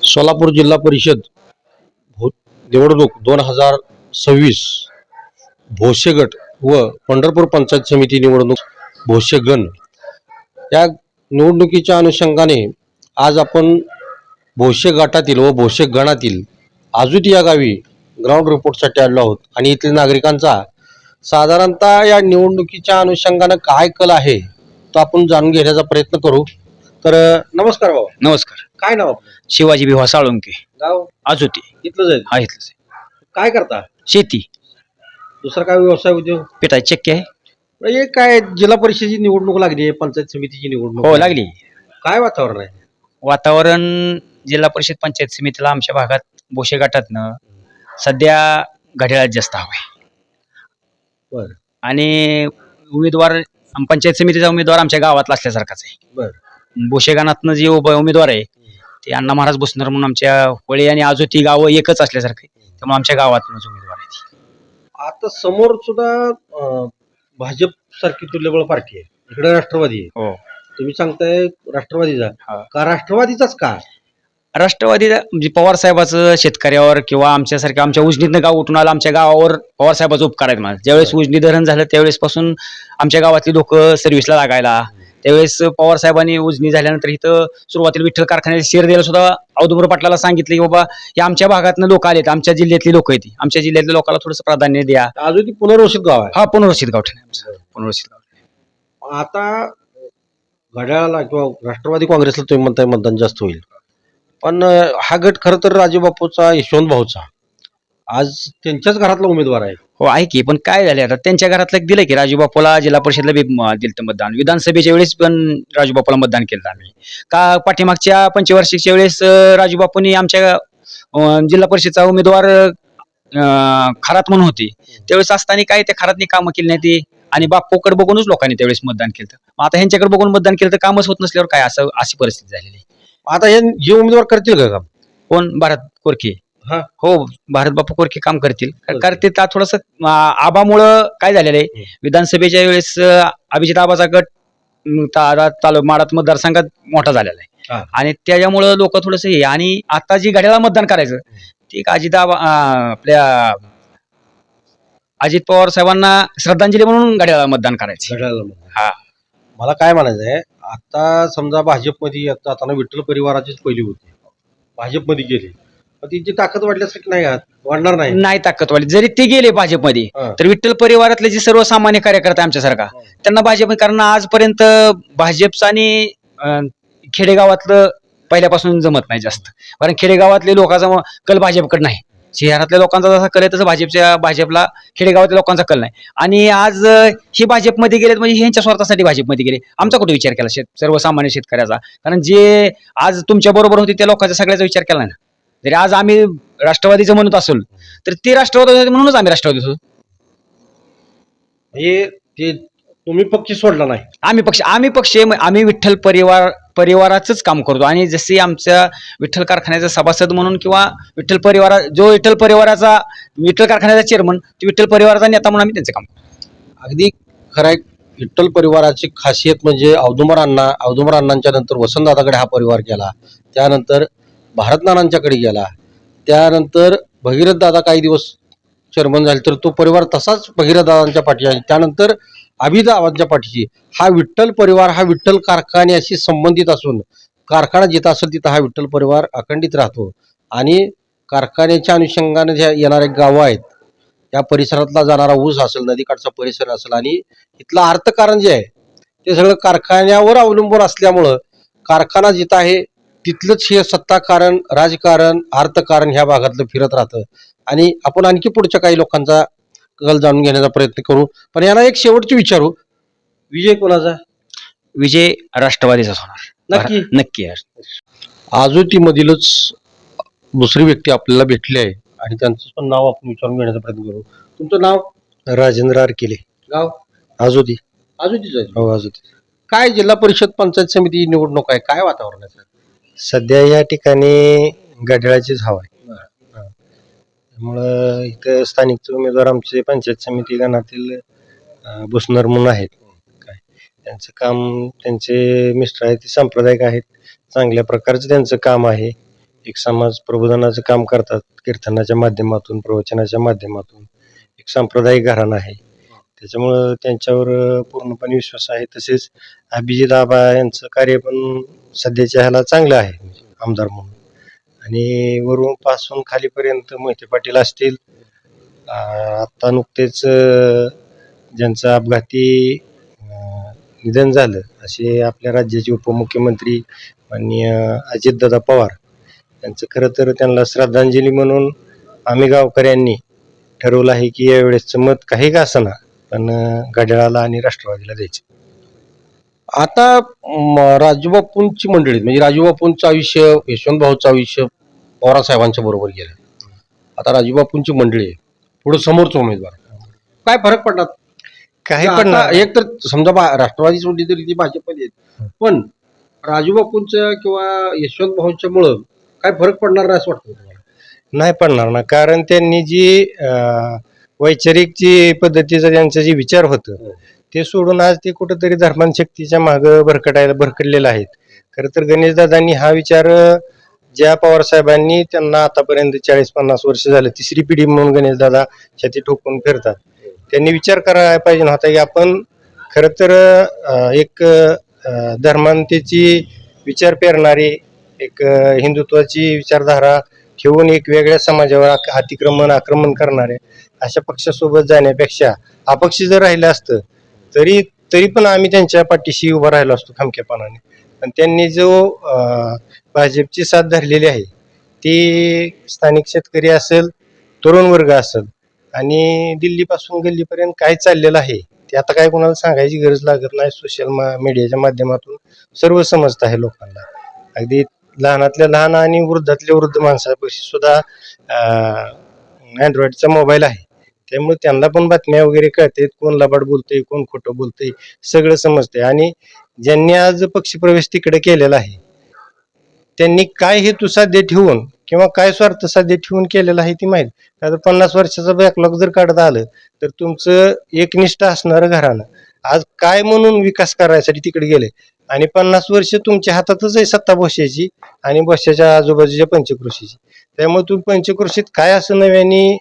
सोलापूर जिल्हा परिषद निवडणूक 2026 भोसे गट व पंढरपूर पंचायत समिती निवडणूक भोसे गण या निवडणुकीच्या अनुषंगाने आज आपण भोसे गटातील व भोसे गणातील आजुती या गावी ग्राउंड रिपोर्टसाठी आलो आहोत आणि इथल्या नागरिकांचा साधारणतः या निवडणुकीच्या अनुषंगाने काय कल आहे तो आपण जाणून घेण्याचा प्रयत्न करू. तर नमस्कार भाऊ. नमस्कार. काय नाव आपलं? शिवाजी भिवा साळुंके, गाव आजुती. इथलंच आहे? हा, इथलंच आहे. काय करता? शेती. दुसरा काय व्यवसाय उद्योग? पिठाची चक्की आहे. हे काय जिल्हा परिषदेची निवडणूक लागली आहे, पंचायत समितीची निवडणूक हो, लागली. काय वातावरण आहे? वातावरण जिल्हा परिषद पंचायत समितीला आमच्या भागात भोसे गटातनं सध्या घड्याळात जास्त हवंय. बर आणि उमेदवार पंचायत समितीचा उमेदवार आमच्या गावातला असल्यासारखाच आहे. बर भोसे गणातनं जे उमेदवार आहे ते अण्णा महाराज बसणार म्हणून आमच्या होळी आणि आजुती गावं एकच असल्यासारखं आहे. त्यामुळे आमच्या गावातूनच उमेदवार आहे. आता समोर सुद्धा भाजप सारखी तुल्यबळ पार्टी आहे, इकडे राष्ट्रवादी आहे. हो. तुम्ही सांगताय राष्ट्रवादीचा हा. का? राष्ट्रवादीचाच का? राष्ट्रवादी म्हणजे पवार साहेबाचं शेतकऱ्यावर किंवा आमच्यासारख्या आमच्या उजनीतनं गाव उठून आलं, आमच्या गावावर पवार साहेबाचा उपकार आहेत. मला ज्यावेळेस उजनी धरण झालं त्यावेळेस पासून आमच्या गावातली लोक सर्व्हिसला लागायला, त्यावेळेस पवार साहेबांनी उजनी झाल्यानंतर इथं सुरुवातीला विठ्ठल कारखान्यात शेअर द्यायला सुद्धा औदुंबर पाटलाला सांगितलं की बाबा हे आमच्या भागातनं लोक आलेत, आमच्या जिल्ह्यातली लोक आहेत, आमच्या जिल्ह्यातल्या लोकांना थोडंसं प्राधान्य द्या. अजून ती पुनर्वसित गाव आहे. हा, पुनर्वसित गावठण आहे आमचं. पुनर्वसित गाव. आता घड्याळाला किंवा राष्ट्रवादी काँग्रेसला तुम्ही म्हणताय मतदान जास्त होईल, पण हा गट खरं तर राजूबापूचा, यशवंत भाऊचा, आज त्यांच्याच घरातला उमेदवार आहे. हो, आहे की. पण काय झालं आता त्यांच्या घरातलं दिलं की राजूबापूला जिल्हा परिषदला दिलं मतदान. विधानसभेच्या वेळेस पण राजूबापूला मतदान केलं आम्ही. का पाठीमागच्या पंचवार्षिकच्या वेळेस राजूबापूंनी आमच्या जिल्हा परिषदचा उमेदवार खरात म्हणून होती, त्यावेळेस असताना काय त्या खरातनी कामं केली नाही ती, आणि बापूकडे बघूनच लोकांनी त्यावेळेस मतदान केलं. मग आता ह्यांच्याकडे बघून मतदान केलं तर कामच होत नसल्यावर काय, असं अशी परिस्थिती झालेली. आता हे जे उमेदवार करतील का काम? कोण? भारत कोरके. हा. हो, भारत बापू कोरके काम करतील. करतील का थोडस आबामुळं काय झालेलं आहे, विधानसभेच्या वेळेस अभिजित आबाचा गट माडात मतदारसंघात मोठा झालेला आहे आणि त्याच्यामुळं लोक थोडस हे, आणि आता जी घड्याला मतदान करायचं ते आपल्या अजित पवार साहेबांना श्रद्धांजली म्हणून घड्याला मतदान करायचं. हा, मला काय म्हणायचं आहे, आता समजा भाजपमध्ये आता विठ्ठल परिवाराचीच पहिली होती, भाजपमध्ये गेली, तिची ताकद वाढल्यासारखी नाही, वाढणार नाही ताकद वाढली. जरी ते गेले भाजपमध्ये तर विठ्ठल परिवारातले जे सर्वसामान्य कार्यकर्ते आमच्यासारखा त्यांना भाजप, कारण आजपर्यंत भाजपचा आणि खेडेगावातलं पहिल्यापासून जमत नाही जास्त, कारण खेडेगावातले लोकांचा कल भाजपकडे नाही. शहरातल्या लोकांचा जसा कल आहे तसं भाजपला खेडेगावातल्या लोकांचा कल नाही. आणि आज हे भाजपमध्ये गेलेत म्हणजे ह्यांच्या स्वार्थासाठी भाजपमध्ये गेले. आमचा कुठे विचार केला सर्वसामान्य शेतकऱ्याचा? कारण जे आज तुमच्या बरोबर होते त्या लोकांचा सगळ्याचा विचार केला नाही. जरी आज आम्ही राष्ट्रवादीचं म्हणत असेल तर ते राष्ट्रवादी म्हणूनच आम्ही राष्ट्रवादी होतो. हे तुम्ही पक्ष सोडला नाही? आम्ही विठ्ठल परिवाराचंच काम करतो. आणि जसे आमच्या विठ्ठल कारखान्याचा सभासद म्हणून किंवा विठ्ठल परिवाराचा विठ्ठल कारखान्याचा चेअरमन, विठ्ठल परिवाराचा नेता म्हणून आम्ही त्यांचं काम करतो. अगदी खरं आहे. विठ्ठल परिवाराची खासियत म्हणजे औदुंबर अण्णांच्या नंतर वसंतदादाकडे हा परिवार गेला, त्यानंतर भारत नानांच्याकडे गेला, त्यानंतर भगीरथ दादा काही दिवस चेअरमन झाले तर तो परिवार तसाच भगीरथ दादांच्या पाठीशी आहे, त्यानंतर अभिदाबांच्या पाठीशी. हा विठ्ठल परिवार हा विठ्ठल कारखान्याशी संबंधित असून कारखाना जिथं असेल तिथं हा विठ्ठल परिवार अखंडित राहतो. आणि कारखान्याच्या अनुषंगाने ज्या येणारे गावं आहेत, या परिसरातला जाणारा ऊस असेल, नदीकाठचा परिसर असेल, आणि इथलं अर्थकारण जे आहे ते सगळं कारखान्यावर अवलंबून असल्यामुळं कारखाना जिथं आहे तिथलंच हे सत्ताकारण, राजकारण, अर्थकारण ह्या भागातलं फिरत राहतं. आणि आपण आणखी पुढच्या काही लोकांचा कल जाणून घेण्याचा प्रयत्न करू. पण याला एक शेवटची विचारू, विजय कोणाचा? विजय राष्ट्रवादीचाच होणार. नक्की. आजुतीमधीलच दुसरी व्यक्ती आपल्याला भेटली आहे आणि त्यांचं पण नाव आपण विचारून घेण्याचा प्रयत्न करू. तुमचं नाव? राजेंद्र आरकेले. गाव? आजुती. आजुतीच आहे? हो, आजुती. काय जिल्हा परिषद पंचायत समिती निवडणूक आहे, काय वातावरण आहे? सध्या या ठिकाणी घड्याळाचीच हवा आहे. त्यामुळं इथं स्थानिकचे उमेदवार आमचे पंचायत समिती गणातील भुसनर म्हणून आहेत. काय त्यांचं काम, त्यांचे मिस्टर आहेत ते सांप्रदायिक आहेत. चांगल्या प्रकारचं त्यांचं काम आहे. एक समाज प्रबोधनाचं काम करतात, कीर्तनाच्या माध्यमातून, प्रवचनाच्या माध्यमातून. एक सांप्रदायिक घराणं आहे, त्याच्यामुळं त्यांच्यावर पूर्णपणे विश्वास आहे. तसेच अभिजित आबा यांचं कार्य पण सध्याच्या ह्याला चांगलं आहे, आमदार म्हणून. आणि वरून पासून खालीपर्यंत मोहिते पाटील असतील. आत्ता नुकतेच ज्यांचं अपघाती निधन झालं असे आपल्या राज्याचे उपमुख्यमंत्री माननीय अजितदादा पवार यांचं खरं तर त्यांना श्रद्धांजली म्हणून आम्ही गावकऱ्यांनी ठरवलं आहे की यावेळेसचं मत काही का असना पण घड्याळाला आणि राष्ट्रवादीला द्यायचं. आता राजूबापूंची मंडळी म्हणजे राजूबापूंचं आयुष्य, यशवंत भाऊचं आयुष्य पवार साहेबांच्या बरोबर गेलं. आता राजूबापूंची मंडळी आहे, पुढे समोरचा उमेदवार, काय फरक पडणार? काही आता पण एक तर समजा राष्ट्रवादी सोडली तरी ती भाजपमध्ये आहेत, पण राजूबापूंच्या किंवा यशवंत भाऊंच्या मुळे काय फरक पडणार नाही असं वाटतं तुम्हाला? नाही पडणार ना, कारण त्यांनी जी वैचारिक जी पद्धतीचं त्यांचं जे विचार होतं ते सोडून आज ते कुठंतरी धर्मशक्तीच्या मागं भरकटलेलं आहेत. खरं तर गणेशदादांनी हा विचार ज्या पवार साहेबांनी त्यांना आतापर्यंत 40-50 वर्ष झालं, तिसरी पिढी म्हणून गणेशदादा छाती ठोकून फिरतात, त्यांनी विचार करायला पाहिजे होता की आपण खरं तर एक धर्मांतेची विचार पेरणारी, एक हिंदुत्वाची विचारधारा ठेवून एक वेगळ्या समाजावर आक्रमण करणारे अशा पक्षासोबत जाण्यापेक्षा अपक्ष जर राहिलं असतं तरी पण आम्ही त्यांच्या पाठीशी उभा राहिलो असतो खमक्यापणाने. पण त्यांनी जो भाजपची साथ धरलेली आहे ती स्थानिक शेतकरी असेल, तरुण वर्ग असेल आणि दिल्लीपासून गल्लीपर्यंत काय चाललेलं आहे ते आता काय कोणाला सांगायची गरज लागत नाही. सोशल मीडियाच्या माध्यमातून सर्व समजत आहे लोकांना. अगदी लहानातल्या लहान आणि वृद्धातल्या वृद्ध माणसापाशी सुद्धा अँड्रॉइडचा मोबाईल आहे, त्यामुळे त्यांना पण बातम्या वगैरे कळतात, कोण लबाड बोलतंय, कोण खोटं बोलतंय, सगळं समजतंय. आणि ज्यांनी आज पक्षप्रवेश तिकडे केलेला आहे त्यांनी काय हेतू साध्य ठेवून किंवा काय स्वार्थ साध्य ठेवून केलेलं आहे ती माहीत. आता 50 वर्षाचा बॅकलॉग जर काढता आलं तर तुमचं एकनिष्ठ असणारं घराणं आज काय म्हणून विकास करायसाठी तिकडे गेले आणि 50 वर्ष तुमच्या हातातच आहे सत्ता बसायची आणि बसाच्या आजूबाजूच्या पंचकृषीची. त्यामुळे तुम्ही पंचकृषीत काय असं नव्याने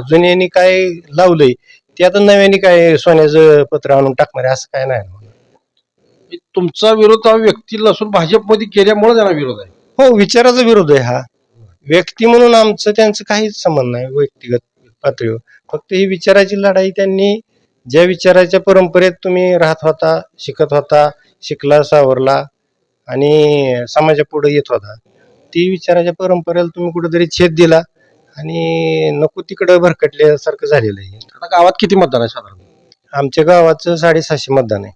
जुन्यांनी काय लावलंय ते आता नव्याने काय सोन्याचं पत्र आणून टाकणार आहे असं काय नाही. तुमचा विरोध हा व्यक्तीला नसून भाजपमध्ये केल्यामुळे त्यांना विरोध आहे. हो, विचाराचा विरोध आहे हा. व्यक्ती म्हणून आमचं त्यांचं काहीच संबंध नाही व्यक्तिगत पातळीवर. फक्त ही विचाराची लढाई त्यांनी ज्या विचाराच्या परंपरेत तुम्ही राहत होता, शिकत होता, शिकला, सावरला आणि समाजापुढे येत होता, ती विचाराच्या परंपरेला तुम्ही कुठेतरी छेद दिला आणि नको तिकडं भरकटल्यासारखं झालेलं आहे. आता गावात किती मतदान आहे साधारण? आमच्या गावाचं 750 मतदान आहे.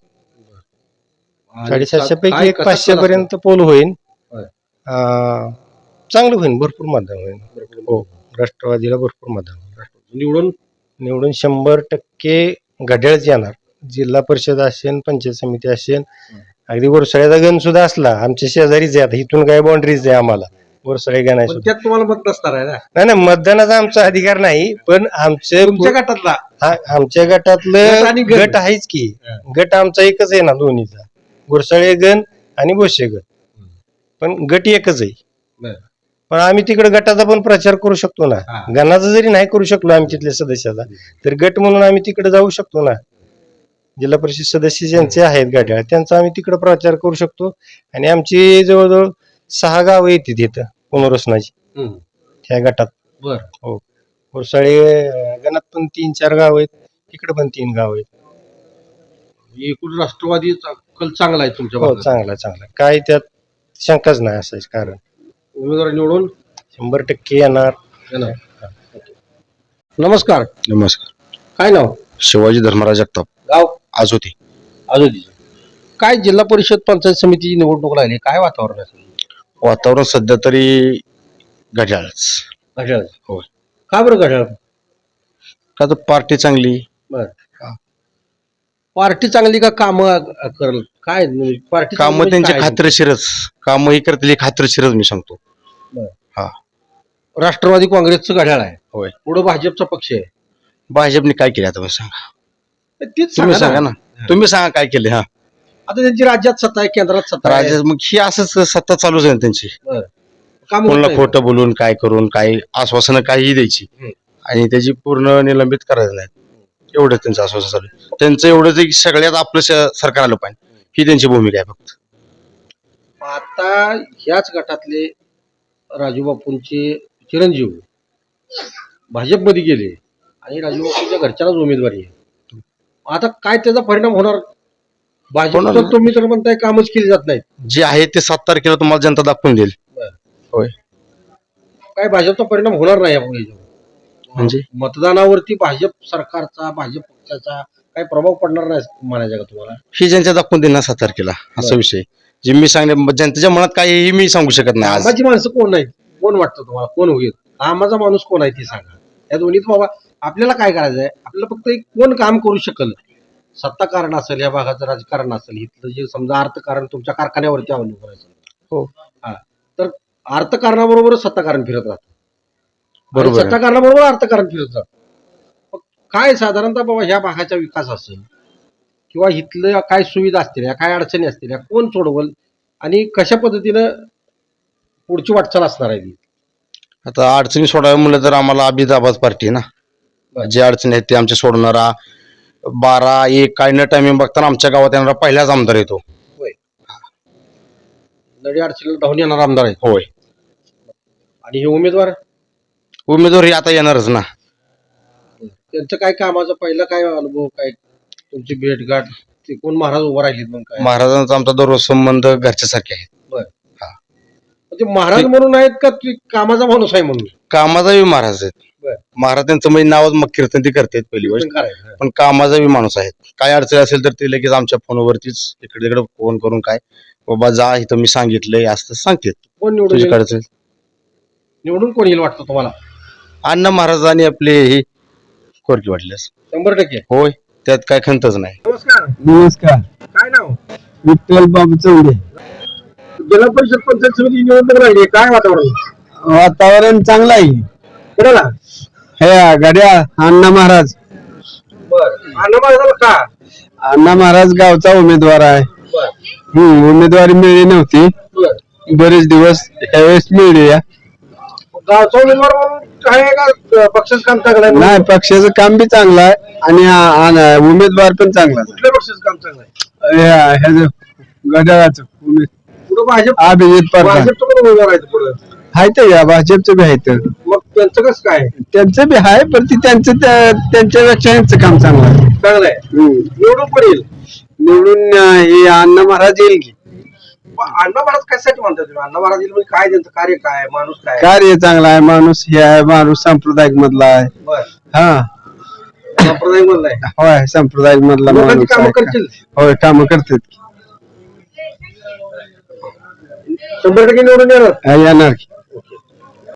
750 पैकी एक 500 पर्यंत पोल होईल. चांगलं होईल, भरपूर मतदान होईल. हो, राष्ट्रवादीला भरपूर मतदान होईल. निवडून 100% घड्याळच येणार. जिल्हा परिषद असेल, पंचायत समिती असेल, अगदी वरसळ्याचा गण सुद्धा असला आमच्या शेजारीच आहे. आता इथून काय बाउंड्रीज आहे आम्हाला वरसळे गण पण त्यात तुम्हाला मत नसणार आहे ना? नाही, मतदानाचा आमचा अधिकार नाही, पण तुमच्या गटातला आमच्या गट गटातलं आणि गण. गट आहेच की. गट आमचा एकच आहे ना दोन्हीचा, गुरसाळे गण आणि बोशे गण, पण गट एकच आहे. बरं. पण आम्ही तिकडे गटाचा पण प्रचार करू शकतो ना. हा. गणाचा जरी नाही करू शकलो आम्ही तिथल्या सदस्याचा तर गट म्हणून आम्ही तिकडे जाऊ शकतो ना. जिल्हा परिषद सदस्य ज्यांचे आहेत गाड्या त्यांचा आम्ही तिकडे प्रचार करू शकतो. आणि आमची जवळजवळ 6 गावं येतात इथं पुनर्वसनाची त्या गटात. बर. हो, गुरसाळे गणात पण 3-4 गाव आहेत, तिकडे पण 3 गाव आहेत. एकूण राष्ट्रवादी कल चांगला आहे तुमच्या हो, भागात. चांगला काय त्यात शंकाच नाही असायच. कारण उमेदवार निवडून 100% येणार. नमस्कार. नमस्कार. काय नाव? शिवाजी धर्मराज जगताप, गाव? आजोती. आजोदी. काय जिल्हा परिषद पंचायत समितीची निवडणूक लागली, काय वातावरण आहे? वातावरण सध्या तरी घड्याळच. घड्याळ. होय. का बरं घड्याळ? का तर पार्टी चांगली. बर. पार्टी चांगली का काम करल? काय पार्टी काम त्यांची खात्रीशीरच, काम ही करतील खात्रीशीरच मी सांगतो. राष्ट्रवादी काँग्रेसचं घड्याळ आहे. होय. पुढे भाजपचा पक्ष आहे. भाजपने काय केलं आता सांगा, तीच तुम्ही सांगा सांगा ना. ना, तुम्ही सांगा काय केले. हा आता त्यांची राज्यात सत्ता आहे, केंद्रात सत्ता आहे. राज्यात मग ही असंच सत्ता चालूच आहे ना त्यांची. बरं. काम होत कोणाला नाही. खोटं बोलून काय करून काय आश्वासनं काहीही द्यायची हम्म. आणि त्याची पूर्ण निलंबित करायचं नाही, एवढं त्यांचं आश्वासन चालू आहे. त्यांचं एवढंच आहे की सगळ्यात आपलं सरकार आलं पाहिजे, ही त्यांची भूमिका आहे फक्त. आता ह्याच गटातले राजू बापूंचे चिरंजीव भाजपमध्ये गेले आणि राजू बापूंच्या घरच्यांनाच उमेदवारी आहे. आता काय त्याचा परिणाम होणार? भाजप होणार तर ना. तुम्ही तर म्हणताय कामच केली जात नाहीत. जे आहे ते 7 तारखेला तुम्हाला जनता दाखवून देईल. होय. काय भाजपचा परिणाम होणार नाही आपण याच्यावर? म्हणजे मतदानावरती भाजप सरकारचा, भाजप पक्षाचा काही प्रभाव पडणार नाही म्हणायचं का तुम्हाला? ही जनता दाखवून देईल ना 7 तारखेला, असा बरं. विषय. जे मी सांगणे जनतेच्या मनात काय आहे हे मी सांगू शकत नाही आज. कामाची माणसं कोण नाहीत? कोण वाटतं तुम्हाला कोण होईल? कामाचा माणूस कोण आहे ते सांगा. या दोन्हीत बाबा आपल्याला काय करायचं आहे? आपल्याला फक्त एक कोण काम करू शकल. सत्ताकारण असेल, या भागाचं राजकारण असेल, इथलं जे समजा अर्थकारण तुमच्या कारखान्यावरती अवलंबून आहे. हो. हा, तर अर्थकारणाबरोबरच सत्ताकारण फिरत राहतं. बरोबर आहे. सत्ताकारणाबरोबर अर्थकारण फिरत राहतं. मग काय साधारणतः बाबा ह्या भागाचा विकास असेल किंवा इथल्या काय सुविधा असतील, या काय अडचणी असतील, या कोण सोडवल आणि कशा पद्धतीनं पुढची वाटचाल असणार आहे ती? आता अडचणी सोडाव्या म्हणलं तर आम्हाला अभिजित आबाच पार्टी आहे ना. जे अडचणी आहेत ते आमच्या सोडणारा 12-1 काय न टायमिंग बघताना आमच्या गावात येणारा पहिलाच आमदार येतो. नडी अडचणीला धावून येणार आमदार आहेत. होय. आणि हे उमेदवार उमेदवार हे आता येणारच ना. त्यांचं काय कामाचा पहिला काय अनुभव, काय तुमची भेटगाठ, ते कोण महाराज उभा राहिलेत मग काय? महाराजांचा आमचा दररोज संबंध घरच्यासारखे आहे. म्हणजे महाराज म्हणून आहेत का ते कामाचा माणूस आहे म्हणून? कामाचा बी महाराज आहेत. बरं. महाराज त्यांचं म्हणजे नावच मग कीर्तन ते करतात पहिली गोष्ट, करायचं. पण कामाचा बी माणूस आहेत. काय अडचण असेल तर ते लगेच आमच्या फोनवरतीच इकडे तिकडे फोन करून काय बाबा जा इथं मी सांगितलंय असं सांगतात. कोण निवडून तुझी येईल? अडचण निवडून कोण येईल वाटतं तुम्हाला? अण्णा महाराजांनी आपले हे कोरकी वाटल्यास 100%. होय, त्यात काय खंतच नाही. नमस्कार. नमस्कार. काय नाव? विठ्ठल बाबू चौडे. जिल्हा परिषद पंचायत समिती निवडणूक लागली, काय वातावरण? वातावरण चांगलं आहे. कोणाला? हे गड्या अण्णा महाराज. बरं. अण्णा महाराजाला का? अण्णा महाराज गावचा उमेदवार आहे. बरं. उमेदवारी मिळली नव्हती बरं. बरेच दिवस, त्यावेळेस मिळली. गावचा उमेदवार म्हणून काय आहे का पक्षाचं काम चांगलं आहे? नाही, पक्षाचं काम बी चांगलं आहे आणि उमेदवार पण चांगला कुठल्या पक्षाचं काम चांगलं आहे? आहे. गड्याचं पुढे भाजप, अभिजित पवार भाजपचं पण उमेदवार आहेत पुढे. आहेत का? भाजपचं बी आहेत. मग त्यांचं कसं काय? त्यांचं बी आहे, पण ती त्यांच्यापेक्षा यांचं काम चांगलं आहे. चांगलं आहे. निवडून पण येईल. निवडून हे अण्णा महाराज येईल की. अण्णा महाराज कशासाठी म्हणतात तुम्ही? अण्णा महाराज येईल म्हणजे काय, त्यांचं कार्य काय, माणूस काय? कार्य चांगला आहे. माणूस हे आहे, माणूस सांप्रदायिक मधला आहे. बरं. हा, संप्रदाय मधला आहे. होय, सांप्रदायिक मधला लोकांची माणूस कामं आहे. करतील. होय, काम करतात. 100% निवडून येणार. येणार की.